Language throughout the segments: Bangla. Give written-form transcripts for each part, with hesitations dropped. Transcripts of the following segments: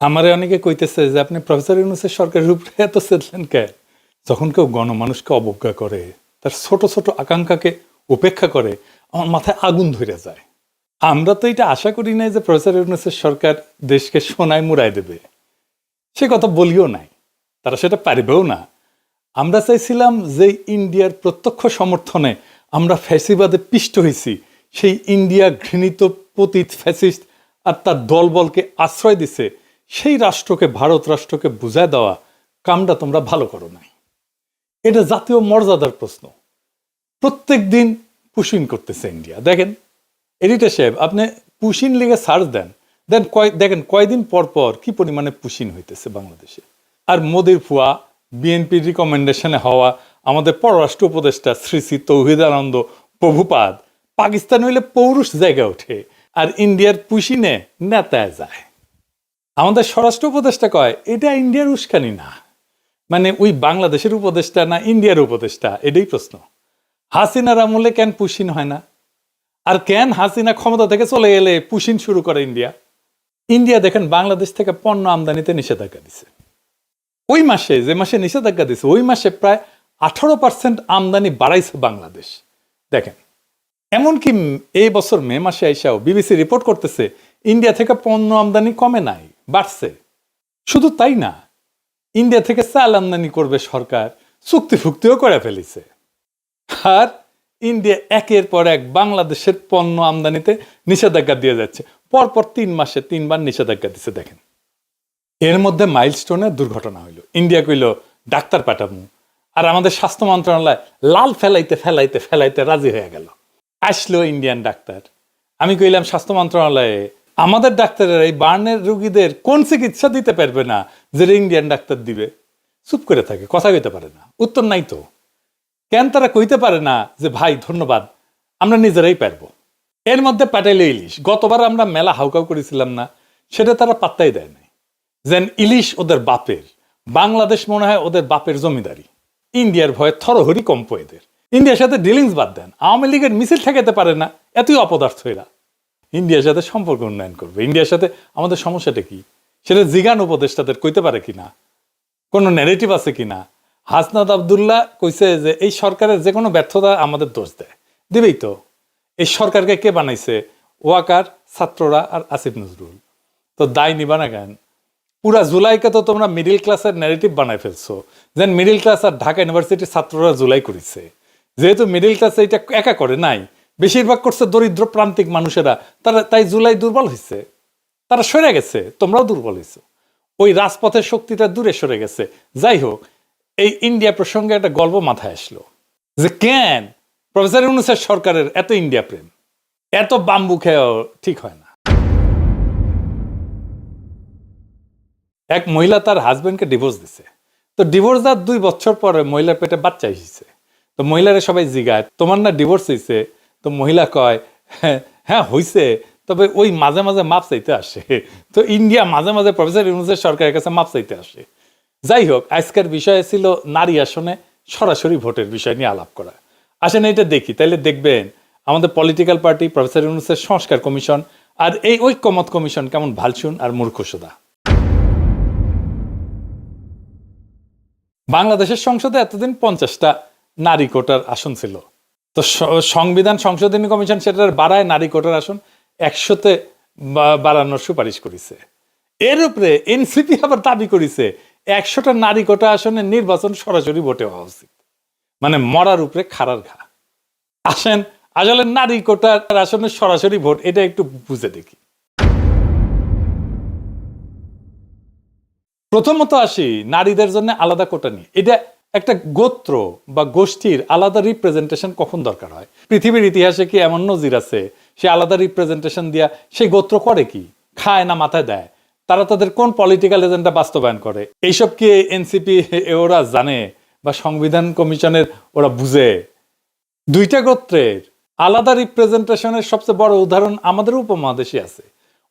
আমারে অনেকে কইতেছে যে আপনি প্রফেসর ইউনূসের সরকারের উপরে এত চেতলেন কেন? যখন কেউ গণমানুষকে অবজ্ঞা করে, তার ছোট ছোট আকাঙ্ক্ষাকে উপেক্ষা করে, আমার মাথায় আগুন ধরে যায়। আমরা তো এটা আশা করি নাই যে প্রফেসর ইউনূসের সরকার দেশকে সোনায় মুড়াই দেবে, সে কথা বলিও নাই, তারা সেটা পারবেও না। আমরা চাইছিলাম যে ইন্ডিয়ার প্রত্যক্ষ সমর্থনে আমরা ফ্যাসিবাদে পিষ্ট হয়েছি, সেই ইন্ডিয়া ঘৃণিত পতিত ফ্যাসিস্ট আর তার দলবলকে আশ্রয় দিছে, সেই রাষ্ট্রকে, ভারত রাষ্ট্রকে বুঝায় দেওয়া কামটা তোমরা ভালো করো নাই। এটা জাতীয় মর্যাদার প্রশ্ন। প্রত্যেক দিন পুশিন করতেছে ইন্ডিয়া। দেখেন এডিটর সাহেব, আপনি পুশিন লিগে সার্চ দেন, দেখেন কয়দিন পর পর কি পরিমাণে পুশিন হইতেছে বাংলাদেশে। আর মোদির ফুয়া, বিএনপির রিকমেন্ডেশনে হওয়া আমাদের পররাষ্ট্র উপদেষ্টা শ্রী শ্রী তৌহিদানন্দ প্রভুপাদ পাকিস্তান হইলে পৌরুষ জায়গায় ওঠে, আর ইন্ডিয়ার পুশিনে নেতায় যায়। আমাদের স্বরাষ্ট্র উপদেষ্টা কয় এটা ইন্ডিয়ার উস্কানি না, মানে ওই বাংলাদেশের উপদেষ্টা না ইন্ডিয়ার উপদেষ্টা, এটাই প্রশ্ন। হাসিনার আমলে কেন পুশিন হয় না? আর কেন হাসিনা ক্ষমতা থেকে চলে গেলে পুশিন শুরু করে ইন্ডিয়া? ইন্ডিয়া দেখেন বাংলাদেশ থেকে পণ্য আমদানিতে নিষেধাজ্ঞা দিছে। ওই মাসে, যে মাসে নিষেধাজ্ঞা দিছে, ওই মাসে প্রায় 18% আমদানি বাড়াইছে বাংলাদেশ। দেখেন, এমনকি এই বছর মে মাসে আইসাও বিবিসি রিপোর্ট করতেছে ইন্ডিয়া থেকে পণ্য আমদানি কমে নাই, বাড়ছে। শুধু তাই না, ইন্ডিয়া থেকে চাল আমদানি করবে সরকার, চুক্তি ফুক্তিও করে ফেলিছে। আর ইন্ডিয়া একের পর এক বাংলাদেশের পণ্য আমদানিতে নিষেধাজ্ঞা দিয়ে যাচ্ছে। পরপর 3 মাসে 3বার নিষেধাজ্ঞা দিচ্ছে। দেখেন, এর মধ্যে মাইলস্টোনের দুর্ঘটনা হইল। ইন্ডিয়া কইল ডাক্তার পাঠাবো, আর আমাদের স্বাস্থ্য মন্ত্রণালয় লাল ফেলাইতে ফেলাইতে ফেলাইতে রাজি হয়ে গেল। আসলো ইন্ডিয়ান ডাক্তার। আমি কইলাম স্বাস্থ্য মন্ত্রণালয়ে, আমাদের ডাক্তারের এই বার্নের রুগীদের কোন চিকিৎসা দিতে পারবে না যেটা ইন্ডিয়ান ডাক্তার দিবে? চুপ করে থাকে, কথা কইতে পারে না, উত্তর নাই তো। কেন তারা কইতে পারে না যে ভাই ধন্যবাদ, আমরা নিজেরাই পারবো? এর মধ্যে পাটাইলে ইলিশ, গতবার আমরা মেলা হাউকাউ করেছিলাম না, সেটা তারা পাত্তাই দেয় নাই। যেন ইলিশ ওদের বাপের, বাংলাদেশ মনে হয় ওদের বাপের জমিদারি। ইন্ডিয়ার ভয়ে থরহরি কম্প এদের। ইন্ডিয়ার সাথে ডিলিংস বাদ দেন, আওয়ামী লীগের মিছিল ঠেকাতে পারে না, এতই অপদার্থ এরা। ইন্ডিয়ার সাথে সম্পর্ক উন্নয়ন করবে, ইন্ডিয়ার সাথে আমাদের সমস্যাটা কি সেটা জিগান উপদেষ্টাদের কইতে পারে কিনা, কোনো ন্যারেটিভ আছে কিনা। হাসনাত আবদুল্লাহ কইছে যে এই সরকারের যে কোনো ব্যর্থতা আমাদের দোষ দেয়, দিবেই তো। এই সরকারকে কে বানাইছে? ওয়াকার, ছাত্ররা আর আসিফ নজরুল। তো দায় নিবা না কেন? পুরা জুলাইকে তো তোমরা মিডিল ক্লাসের ন্যারেটিভ বানাই ফেলছো, যেন মিডিল ক্লাস আর ঢাকা ইউনিভার্সিটির ছাত্ররা জুলাই করেছে। যেহেতু মিডিল ক্লাস এটা একা করে নাই, বেশিরভাগ করছে দরিদ্র প্রান্তিক মানুষেরা, তারা তাই জুলাই দুর্বল হয়েছে, তারা সরে গেছে, তোমরাও দুর্বল হয়েছো। ওই রাজপথের শক্তিটা দূরে সরে গেছে। যাই হোক, এই ইন্ডিয়া প্রসঙ্গে একটা গল্প মাথায় আসলো যে কেন প্রফেসর ইউনূসের সরকারের এত ইন্ডিয়া প্রেম, এত বাম্বু খেয়েও ঠিক হয় না। এক মহিলা তার হাজবেন্ডকে ডিভোর্স দিছে। তো ডিভোর্স দেওয়ার 2 বছর পরে মহিলার পেটে বাচ্চা এসেছে। তো মহিলারা সবাই জিগায় তোমার না ডিভোর্স হয়েছে? তো মহিলা কয় হ্যাঁ হয়েছে, তবে ওই মাঝে মাঝে মাপ চাইতে আসে। তো ইন্ডিয়া মাঝে মাঝে প্রফেসর ইউনূসের সরকারের কাছে মাপ চাইতে আসে। যাই হোক, আজকের বিষয় ছিল নারী আসনে সরাসরি ভোটের বিষয় নিয়ে আলাপ করা। আসেন এটা দেখি, তাইলে দেখবেন আমাদের পলিটিক্যাল পার্টি, প্রফেসর ইউনূসের সংস্কার কমিশন আর এই ঐক্যমত কমিশন কেমন ভালসুন আর মূর্খসুদা। বাংলাদেশের সংসদে এতদিন 50টা নারী কোটার আসন ছিল। তো সংবিধান সংশোধনী কমিশন সেটার বাড়ায় নারী কোটার আসন 100-তে বাড়ানোর সুপারিশ করেছে। এর উপরে এনসিপি আবার দাবি করেছে 100টা নারী কোটা আসনে নির্বাচন সরাসরি ভোটে হওয়া উচিত। মানে মরার উপরে খাড়ার ঘা। আসেন আসলে নারী কোটার আসনে সরাসরি ভোট এটা একটু বুঝে দেখি। প্রথমত আসি নারীদের জন্য আলাদা কোটা নিয়ে। এটা একটা গোত্র বা গোষ্ঠীর আলাদা রিপ্রেজেন্টেশন কখন দরকার হয়? পৃথিবীর ইতিহাসে কি এমন নজির আছে সে আলাদা রিপ্রেজেন্টেশন দিয়া সেই গোত্র করে কি? খায় না মাথায় দেয়? তারা তাদের কোন পলিটিক্যাল এজেন্ডা বাস্তবায়ন করে? এইসব কি এনসিপি ওরা জানে বা সংবিধান কমিশনের ওরা বুঝে? 2টা গোত্রের আলাদা রিপ্রেজেন্টেশনের সবচেয়ে বড় উদাহরণ আমাদের উপমহাদেশে আছে।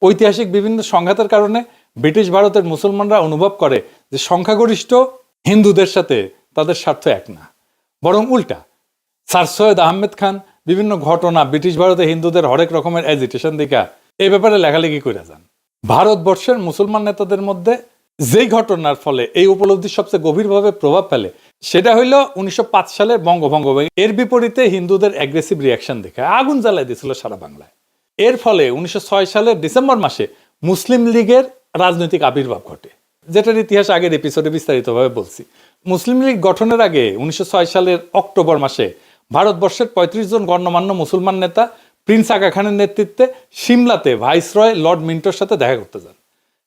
ঐতিহাসিক বিভিন্ন সংঘাতের কারণে ব্রিটিশ ভারতের মুসলমানরা অনুভব করে যে সংখ্যাগরিষ্ঠ হিন্দুদের সাথে তাদের স্বার্থ এক না, বরং উল্টা। স্যার সৈয়দ আহমেদ খান বিভিন্ন ঘটনা ব্রিটিশ ভারতে হিন্দুদের হরেক রকমের এজিটেশন দেখা এই ব্যাপারে লেখালেখি করে যান। ভারতবর্ষের মুসলমান নেতাদের মধ্যে যেই ঘটনার ফলে এই উপলব্ধি সবচেয়ে গভীরভাবে প্রভাব ফেলে সেটা হইল 1905 সালের বঙ্গভঙ্গ। এর বিপরীতে হিন্দুদের অ্যাগ্রেসিভ রিয়াকশন দেখে আগুন জ্বালাই দিয়েছিল সারা বাংলায়। এর ফলে 1906 সালের ডিসেম্বর মাসে মুসলিম লীগের রাজনৈতিক আবির্ভাব ঘটে, যেটার ইতিহাস আগের এপিসোডে বিস্তারিতভাবে বলছি। মুসলিম লীগ গঠনের আগে 1906 সালের অক্টোবর মাসে ভারতবর্ষের 35 জন গণ্যমান্য মুসলমান নেতা প্রিন্স আগা খানের নেতৃত্বে সিমলাতে ভাইসরয় লর্ড মিন্টোর সাথে দেখা করতে যান।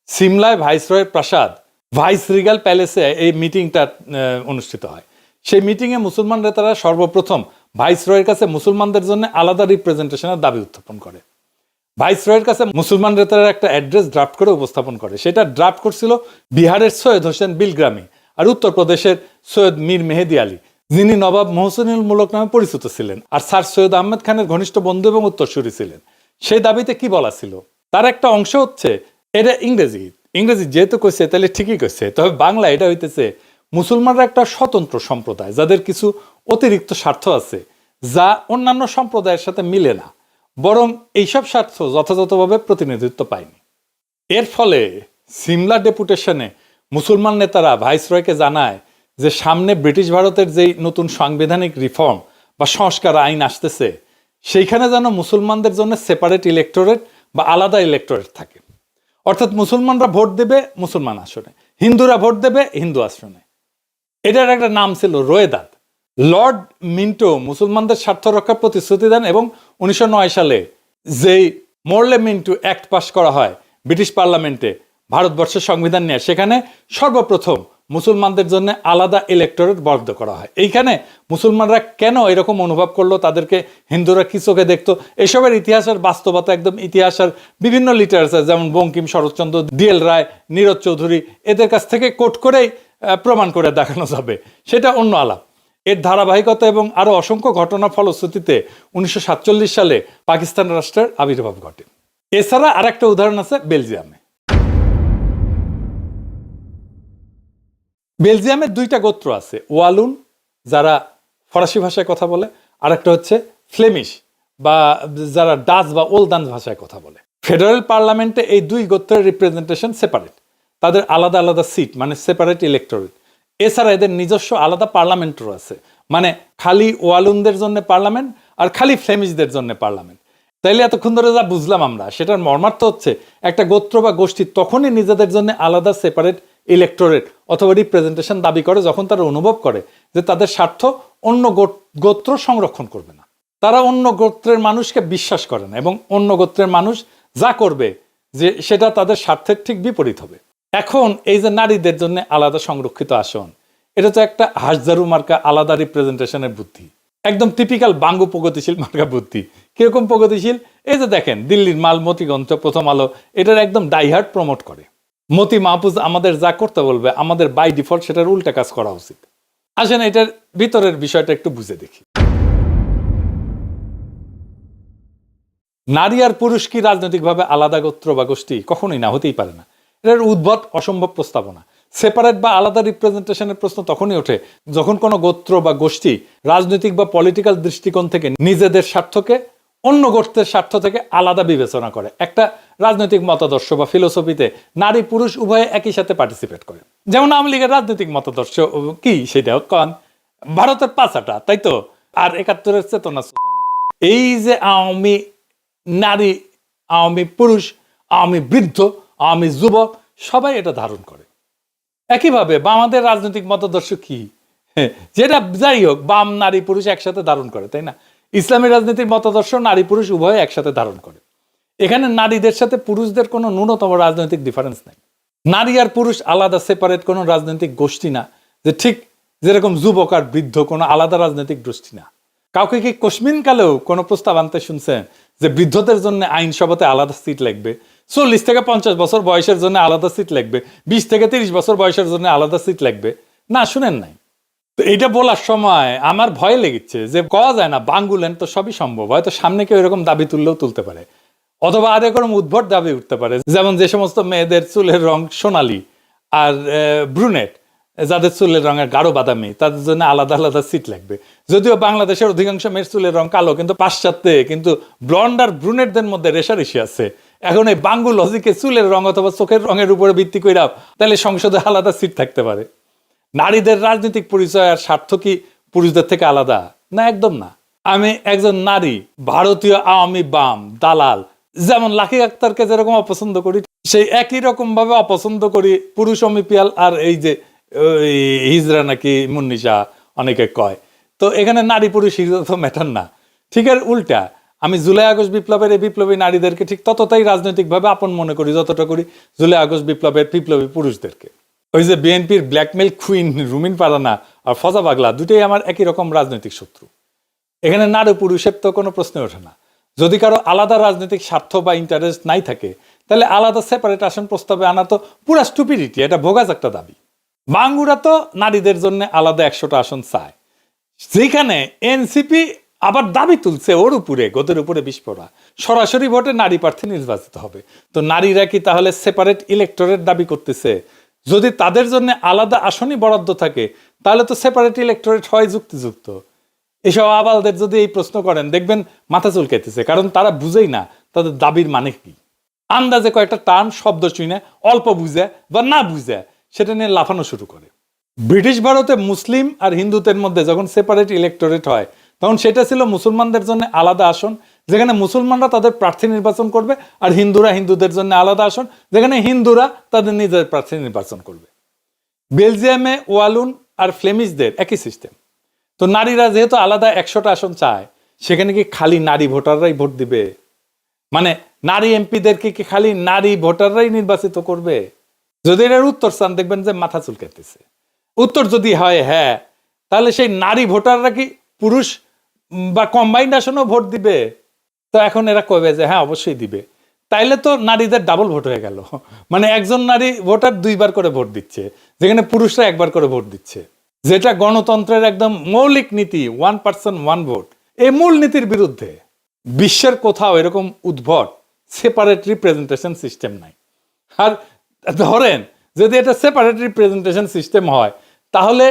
সিমলায় ভাইসরয়ের প্রাসাদ ভাইস রিগাল প্যালেসে এই মিটিংটা অনুষ্ঠিত হয়। সেই মিটিংয়ে মুসলমান নেতারা সর্বপ্রথম ভাইসরয়ের কাছে মুসলমানদের জন্য আলাদা রিপ্রেজেন্টেশনের দাবি উত্থাপন করে। ভাইসরয়ের কাছে মুসলমান নেতারা একটা অ্যাড্রেস ড্রাফট করে উপস্থাপন করে। সেটা ড্রাফট করছিল বিহারের সৈয়দ হোসেন বিলগ্রামি আর উত্তরপ্রদেশের সৈয়দ মীর মেহেদি আলী, যিনি নবাব মোহসিনুল মুলক নামে পরিচিত ছিলেন আর স্যার সৈয়দ আহমেদ খানের ঘনিষ্ঠ বন্ধু এবং উত্তরসূরি ছিলেন। সেই দাবিতে কি বলা ছিল, তার একটা অংশ হচ্ছে, এটা ইংরেজি যেহেতু কইছে তাহলে ঠিকই কইছে, তবে বাংলা এটা হইতেছে মুসলমানরা একটা স্বতন্ত্র সম্প্রদায় যাদের কিছু অতিরিক্ত স্বার্থ আছে যা অন্যান্য সম্প্রদায়ের সাথে মিলে না, বরং এইসব স্বার্থ যথাযথভাবে প্রতিনিধিত্ব পায়নি। এর ফলে সিমলা ডেপুটেশনে মুসলমান নেতারা ভাইসরয়কে জানায় যে সামনে ব্রিটিশ ভারতের যেই নতুন সাংবিধানিক রিফর্ম বা সংস্কার আইন আসতেছে সেইখানে যেন মুসলমানদের জন্য সেপারেট ইলেক্টোরেট বা আলাদা ইলেক্টোরেট থাকে। অর্থাৎ মুসলমানরা ভোট দেবে মুসলমান আসনে, হিন্দুরা ভোট দেবে হিন্দু আসনে। এটার একটা নাম ছিল রোয়েদাদ। লর্ড মিন্টো মুসলমানদের স্বার্থ রক্ষার প্রতিশ্রুতি দেন এবং 1909 সালে যেই মোরলে মিন্টো অ্যাক্ট পাশ করা হয় ব্রিটিশ পার্লামেন্টে ভারতবর্ষের সংবিধান নিয়ে, সেখানে সর্বপ্রথম মুসলমানদের জন্য আলাদা ইলেক্টোরেট বরাদ্দ করা হয়। এইখানে মুসলমানরা কেন এরকম অনুভব করলো, তাদেরকে হিন্দুরা কি চোখে দেখতো, এসবের ইতিহাসের বাস্তবতা একদম ইতিহাসের বিভিন্ন লিটারেচার যেমন বঙ্কিম, শরৎচন্দ্র, ডিএল রায়, নীরজ চৌধুরী এদের কাছ থেকে কোট করেই প্রমাণ করে দেখানো যাবে, সেটা অন্য আলাপ। এর ধারাবাহিকতা এবং আরো অসংখ্য ঘটনার ফলশ্রুতিতে 1947 সালে পাকিস্তান রাষ্ট্রের আবির্ভাব ঘটে। এছাড়া আর একটা উদাহরণ আছে বেলজিয়ামে। বেলজিয়ামের দুইটা গোত্র আছে, ওয়ালুন যারা ফরাসি ভাষায় কথা বলে, আর একটা হচ্ছে ফ্লেমিশ বা যারা ডাচ বা ওলদান ভাষায় কথা বলে। ফেডারেল পার্লামেন্টে এই দুই গোত্রের রিপ্রেজেন্টেশন সেপারেট, তাদের আলাদা আলাদা সিট মানে সেপারেট ইলেক্টোরেট। এছাড়া এদের নিজস্ব আলাদা পার্লামেন্টও আছে, মানে খালি ওয়ালুনদের জন্য পার্লামেন্ট আর খালি ফ্লেমিশদের জন্য পার্লামেন্ট। তাইলে এতক্ষণ ধরে যা বুঝলাম আমরা, সেটার মর্মার্থ হচ্ছে একটা গোত্র বা গোষ্ঠী তখনই নিজেদের জন্য আলাদা সেপারেট ইলেক্টোরেট অথবা রিপ্রেজেন্টেশন দাবি করে যখন তারা অনুভব করে যে তাদের স্বার্থ অন্য গোত্র সংরক্ষণ করবে না। তারা অন্য গোত্রের মানুষকে বিশ্বাস করে না এবং অন্য গোত্রের মানুষ যা করবে যে সেটা তাদের স্বার্থের ঠিক বিপরীত হবে। এখন এই যে নারীদের জন্য আলাদা সংরক্ষিত আসন, এটা তো একটা হাসজারু মার্কা আলাদা রিপ্রেজেন্টেশনের বুদ্ধি, একদম টিপিক্যাল বাঙ্গু প্রগতিশীল মার্কা বুদ্ধি। কিরকম প্রগতিশীল, এই যে দেখেন দিল্লির মালমতিগঞ্জ প্রথম আলো এটার একদম ডাইহার্ট প্রমোট করে। মতি মাহফুজ আমাদের যা করতে বলবে আমাদের বাই ডিফল্ট সেটার উল্টা কাজ করা উচিত। আসেন এটার ভিতরের বিষয়টা একটু বুঝে দেখি। নারী আর পুরুষ কি রাজনৈতিকভাবে আলাদা গোত্র বা গোষ্ঠী? কখনোই না, হতেই পারে না। এটার উদ্ভট অসম্ভব প্রস্তাবনা। সেপারেট বা আলাদা রিপ্রেজেন্টেশনের প্রশ্ন তখনই ওঠে যখন কোনো গোত্র বা গোষ্ঠী রাজনৈতিক বা পলিটিক্যাল দৃষ্টিকোণ থেকে নিজেদের স্বার্থকে অন্য গোষ্ঠীর স্বার্থ থেকে আলাদা বিবেচনা করে। একটা রাজনৈতিক মতাদর্শ বা ফিলোসফিতে নারী পুরুষ উভয়ে একই সাথে পার্টিসিপেট করে। যেমন আওয়ামী লীগের রাজনৈতিক মতাদর্শ কি, সেটাও কন ভারতের পাঁচাটা, তাই তো, আর 71-এর চেতনা। এই যে আওয়ামী নারী, আওয়ামী পুরুষ, আওয়ামী বৃদ্ধ, আওয়ামী যুবক সবাই এটা ধারণ করে। একইভাবে বামাদের রাজনৈতিক মতাদর্শ কি, যেটা যাই হোক বাম নারী পুরুষ একসাথে ধারণ করে, তাই না? ইসলামী রাজনীতির মতাদর্শ নারী পুরুষ উভয় একসাথে ধারণ করে। এখানে নারীদের সাথে পুরুষদের কোনো ন্যূনতম রাজনৈতিক ডিফারেন্স নেই। নারী আর পুরুষ আলাদা সেপারেট কোনো রাজনৈতিক গোষ্ঠী না, যে ঠিক যেরকম যুবক আর বৃদ্ধ কোনো আলাদা রাজনৈতিক গোষ্ঠী না। কাউকে কি কোশ্মিন কালেও কোনো প্রস্তাব আনতে শুনছেন যে বৃদ্ধদের জন্য আইনসভাতে আলাদা সিট লাগবে, 40 থেকে 50 বছর বয়সের জন্য আলাদা সিট লাগবে, 20 থেকে 30 বছর বয়সের জন্য আলাদা সিট লাগবে? না, শুনেন নাই। তো এটা বলার সময় আমার ভয় লেগেছে যে কওয়া যায় না বাঙ্গুলেন তো সবই সম্ভব, হয়তো সামনে কেউ এরকম দাবি তুললেও তুলতে পারে, অথবা আর এরকম উদ্ভট দাবি উঠতে পারে। যেমন যে সমস্ত মেয়েদের চুলের রং সোনালি আর ব্রুনেট, যাদের চুলের রঙের গাঢ় বাদামি, তাদের জন্য আলাদা আলাদা সিট লাগবে। যদিও বাংলাদেশের অধিকাংশ মেয়ের চুলের রং কালো, কিন্তু পাশ্চাত্যে কিন্তু ব্লন্ড আর ব্রুনেটদের মধ্যে রেশারেশি আছে, এখন এই বাঙ্গু লজিকে চুলের রং অথবা চোখের রঙের উপরে ভিত্তি করে তাহলে সংসদে আলাদা সিট থাকতে পারে। নারীদের রাজনৈতিক পরিচয় আর স্বার্থ কি পুরুষদের থেকে আলাদা? না, একদম না। আমি একজন নারী, ভারতীয় আওয়ামী বাম দালাল, যেমন লাকি আক্তারকে যেরকম অপছন্দ করি, সেই একই রকম ভাবে অপছন্দ করি পুরুষ অমিপিয়াল আর এই যে হিজরা নাকি মুন্নিশা অনেকে কয়। তো এখানে নারী পুরুষ হিজরা তো ম্যাটার না। ঠিক আর উল্টা, আমি জুলাই আগস্ট বিপ্লবের এই বিপ্লবী নারীদেরকে ঠিক ততটাই রাজনৈতিকভাবে আপন মনে করি যতটা করি জুলাই আগস্ট বিপ্লবের বিপ্লবী পুরুষদেরকে। ওই যে বিএনপির ব্ল্যাকমেল কুইন রুমিন পারানা আর ফজা পাগলা দুটোই আমার একই রকম রাজনৈতিক শত্রু। এখানে নারী পুরুষের তো কোনো প্রশ্ন ওঠে না। যদি কারো আলাদা রাজনৈতিক স্বার্থ বা ইন্টারেস্ট নাই থাকে তাহলে আলাদা সেপারেট আসন প্রস্তাবে আনা তো পুরা স্টুপিডিটি, এটা ভোগাস একটা দাবি। বাঙ্গুরা তো নারীদের জন্য আলাদা 100টা আসন চায়, যেখানে এনসিপি আবার দাবি তুলছে ওর উপরে, গোদের উপরে বিস্ফোরা সরাসরি ভোটে নারী প্রার্থী নির্বাচিত হবে। তো নারীরা কি তাহলে সেপারেট ইলেক্টরেট দাবি করতেছে? যদি তাদের জন্য আলাদা আসনই বরাদ্দ থাকে তাহলে তো সেপারেট ইলেক্টরেট হয় যুক্তিযুক্ত। এসব আবালদের যদি এই প্রশ্ন করেন দেখবেন মাথা চুলকাইতেছে, কারণ তারা বুঝেই না তাদের দাবির মানে কি। আন্দাজে কয়েকটা টার্ম শব্দ শুনে অল্প বুঝে বা না বুঝে সেটা নিয়ে লাফানো শুরু করে। ব্রিটিশ ভারতে মুসলিম আর হিন্দুদের মধ্যে যখন সেপারেট ইলেক্টোরেট হয় তখন সেটা ছিল মুসলমানদের জন্য আলাদা আসন, যেখানে মুসলমানরা তাদের প্রার্থী নির্বাচন করবে, আর হিন্দুরা হিন্দুদের জন্য আলাদা আসন, যেখানে হিন্দুরা তাদের নিজের প্রার্থী নির্বাচন করবে। বেলজিয়ামে ওয়ালুন আর ফ্লেমিশদের একই সিস্টেম। তো নারীরা যেহেতু আলাদা 100টা আসন চায়, সেখানে কি খালি নারী ভোটাররাই ভোট দিবে? মানে নারী এমপিদেরকে কি খালি নারী ভোটাররাই নির্বাচিত করবে? যদি এর উত্তর চান দেখবেন যে মাথা চুলকাইতেছে। উত্তর যদি হয় হ্যাঁ, তাহলে সেই নারী ভোটাররা কি পুরুষ বা কম্বাইন্ড আসনেও ভোট দিবে? তো এখন এরা কবে যে হ্যাঁ অবশ্যই দিবে। তাইলে তো নারীদের ডাবল ভোট হয়ে গেল, মানে একজন নারী ভোটার 2বার করে ভোট দিচ্ছে, যেখানে পুরুষরা 1বার করে ভোট দিচ্ছে, যেটা গণতন্ত্রের একদম মৌলিক নীতি, 1 পার্সন 1 ভোট। এই মূল নীতির বিরুদ্ধে। বিশ্বের কোথাও এরকম উদ্ভট সেপারেট রিপ্রেজেন্টেশন সিস্টেম নাই। আর ধরেন যদি এটা সেপারেট রিপ্রেজেন্টেশন সিস্টেম হয় তাহলে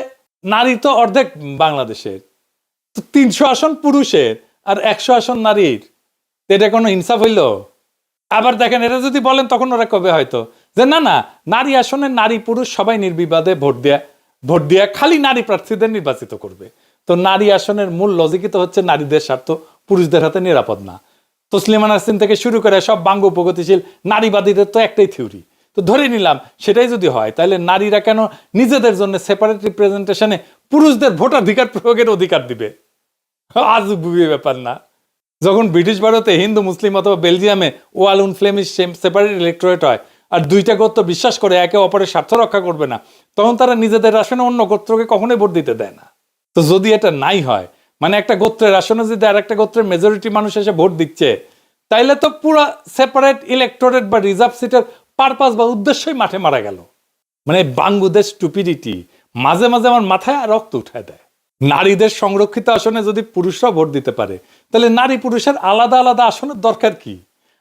নারী তো অর্ধেক বাংলাদেশের, তো 300 আসন পুরুষের আর 100 আসন নারীর, এটা কোনো ইনসাফ হইল? আবার দেখেন এটা যদি বলেন তখন ওরা কবে হয়তো যে না না, নারী আসনে নারী পুরুষ সবাই নির্বিবাদে ভোট দেয়া খালি নারী প্রার্থীদের নির্বাচিত করবে। তো নারী আসনের মূল লজিকই তো হচ্ছে নারীদের স্বার্থ পুরুষদের হাতে নিরাপদ না। তসলিমা নাসরিন থেকে শুরু করে সব বাঙ্গু প্রগতিশীল নারীবাদীদের তো একটাই থিওরি। তো ধরে নিলাম সেটাই যদি হয়, তাহলে নারীরা কেন নিজেদের জন্য সেপারেট রিপ্রেজেন্টেশনে পুরুষদের ভোটাধিকার প্রয়োগের অধিকার দিবে? আজব ব্যাপার না? যখন ব্রিটিশ ভারতে হিন্দু মুসলিম অথবা বেলজিয়ামে ওয়ালুন ফ্লেমিশ সেপারেট ইলেক্টোরেট হয় আর 2টা গোত্র বিশ্বাস করে একে অপরের স্বার্থ রক্ষা করবে না, তখন তারা নিজেদের আসনে অন্য গোত্রকে কখনোই ভোট দিতে দেয় না। তো যদি এটা নাই হয়, মানে একটা গোত্রের আসনে যদি আর একটা গোত্রের মেজরিটি মানুষ এসে ভোট দিচ্ছে, তাইলে তো পুরো সেপারেট ইলেক্টোরেট বা রিজার্ভ সিটের পারপাস বা উদ্দেশ্যই মাঠে মারা গেল। মানে বাংলাদেশ স্টুপিডিটি মাঝে মাঝে আমার মাথায় রক্ত উঠায় দেয়। নারীদের সংরক্ষিত আসনে যদি পুরুষরা ভোট দিতে পারে তাহলে নারী পুরুষের আলাদা আলাদা আসনের দরকার কি?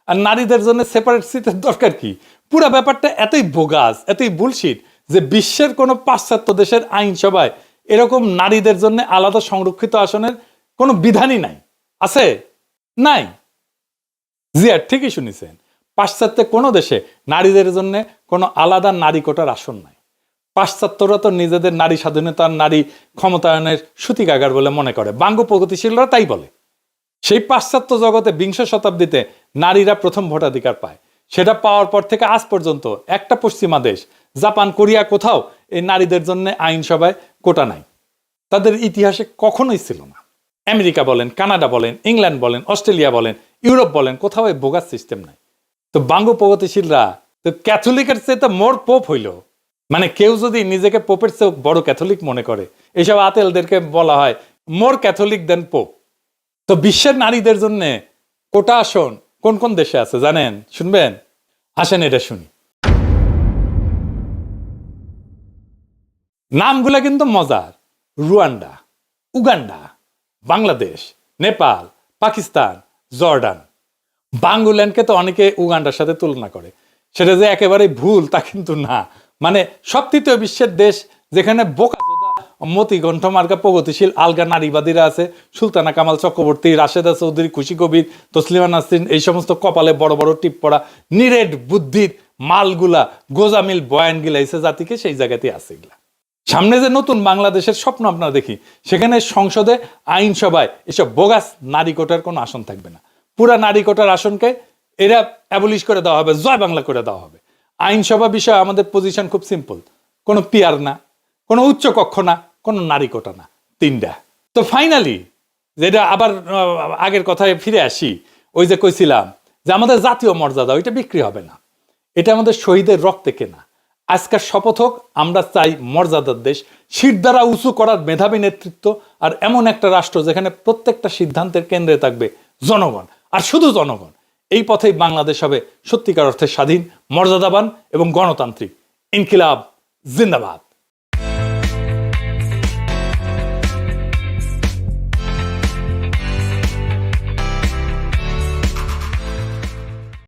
আর নারীদের জন্য সেপারেট সিটের দরকার কি? পুরো ব্যাপারটা এতই বোগাস, এতই বুলশিট যে বিশ্বের কোনো পাশ্চাত্য দেশের আইনসভায় এরকম নারীদের জন্য আলাদা সংরক্ষিত আসনের কোনো বিধানই নাই। আছে? নাই। জি আর ঠিকই শুনেছেন, পাশ্চাত্যে কোনো দেশে নারীদের জন্য কোনো আলাদা নারী কোটার আসন নাই। পাশ্চাত্যরা তো নিজেদের নারী স্বাধীনতার নারী ক্ষমতায়নের সূতিকাগার বলে মনে করে, বাঙ্গু প্রগতিশীলরা তাই বলে। সেই পাশ্চাত্য জগতে 20 শতাব্দীতে নারীরা প্রথম ভোটাধিকার পায়। সেটা পাওয়ার পর থেকে আজ পর্যন্ত একটা পশ্চিমা দেশ, জাপান, কোরিয়া, কোথাও এই নারীদের জন্য আইনসভায় কোটা নাই। তাদের ইতিহাসে কখনোই ছিল না। আমেরিকা বলেন, কানাডা বলেন, ইংল্যান্ড বলেন, অস্ট্রেলিয়া বলেন, ইউরোপ বলেন, কোথাও এই বোগাস সিস্টেম নাই। তো বাঙ্গু প্রগতিশীলরা তো ক্যাথলিকের চেয়ে তো মোর পোপ হইল। মানে কেউ যদি নিজেকে পোপের চেয়ে বড় ক্যাথলিক মনে করে, এইসব আতেলদেরকে বলা হয় মোর ক্যাথলিক দেন পোপ। তো বিশ্বের নারীদের জন্য কোটা আসন কোন কোন দেশে আছে জানেন? শুনবেন? আসেন এটা শুনি। নামগুলা কিন্তু মজার: Rwanda, Uganda, Bangladesh, Nepal, Pakistan, Jordan. বাঙ্গুল্যান্ডকে তো অনেকে উগান্ডার সাথে তুলনা করে, সেটা যে একেবারে ভুল তা কিন্তু না। মানে সব তৃতীয় বিশ্বের দেশ যেখানে বোকাচোদা মতিকণ্ঠ মার্কা প্রগতিশীল আলগা নারীবাদীরা আছে, সুলতানা কামাল চক্রবর্তী, রাশেদা চৌধুরী, খুশি কবির, তসলিমা নাসরিন, এই সমস্ত কপালে বড় বড় টিপ পড়া নিরেট বুদ্ধির মালগুলা গোজামিল বয়ান গিলাইছে জাতিকে, সেই জায়গাতেই আছে এগুলা। সামনে যে নতুন বাংলাদেশের স্বপ্ন আপনারা দেখি, সেখানে সংসদে আইনসভায় এসব বোগাস নারী কোটার কোনো আসন থাকবে না। পুরা নারী কোটার আসনকে এরা অ্যাবলিশ করে দেওয়া হবে, জয় বাংলা করে দেওয়া হবে। আইনসভা বিষয়ে আমাদের পজিশন খুব সিম্পল, কোনো পিয়ার না, কোনো উচ্চ কক্ষ না, কোনো নারী কোটা না, তিনটা। তো ফাইনালি যেটা আবার আগের কথায় ফিরে আসি, ওই যে কইছিলাম যে আমাদের জাতীয় মর্যাদা ওইটা বিক্রি হবে না, এটা আমাদের শহীদের রক্তে কেনা। আজকের শপথ হোক, আমরা চাই মর্যাদার দেশ, শির দ্বারা উঁচু করার মেধাবী নেতৃত্ব, আর এমন একটা রাষ্ট্র যেখানে প্রত্যেকটা সিদ্ধান্তের কেন্দ্রে থাকবে জনগণ, আর শুধু জনগণ। এই পথেই বাংলাদেশ হবে সত্যিকার অর্থে স্বাধীন, মর্যাদাবান এবং গণতান্ত্রিক। ইনকিলাব জিন্দাবাদ।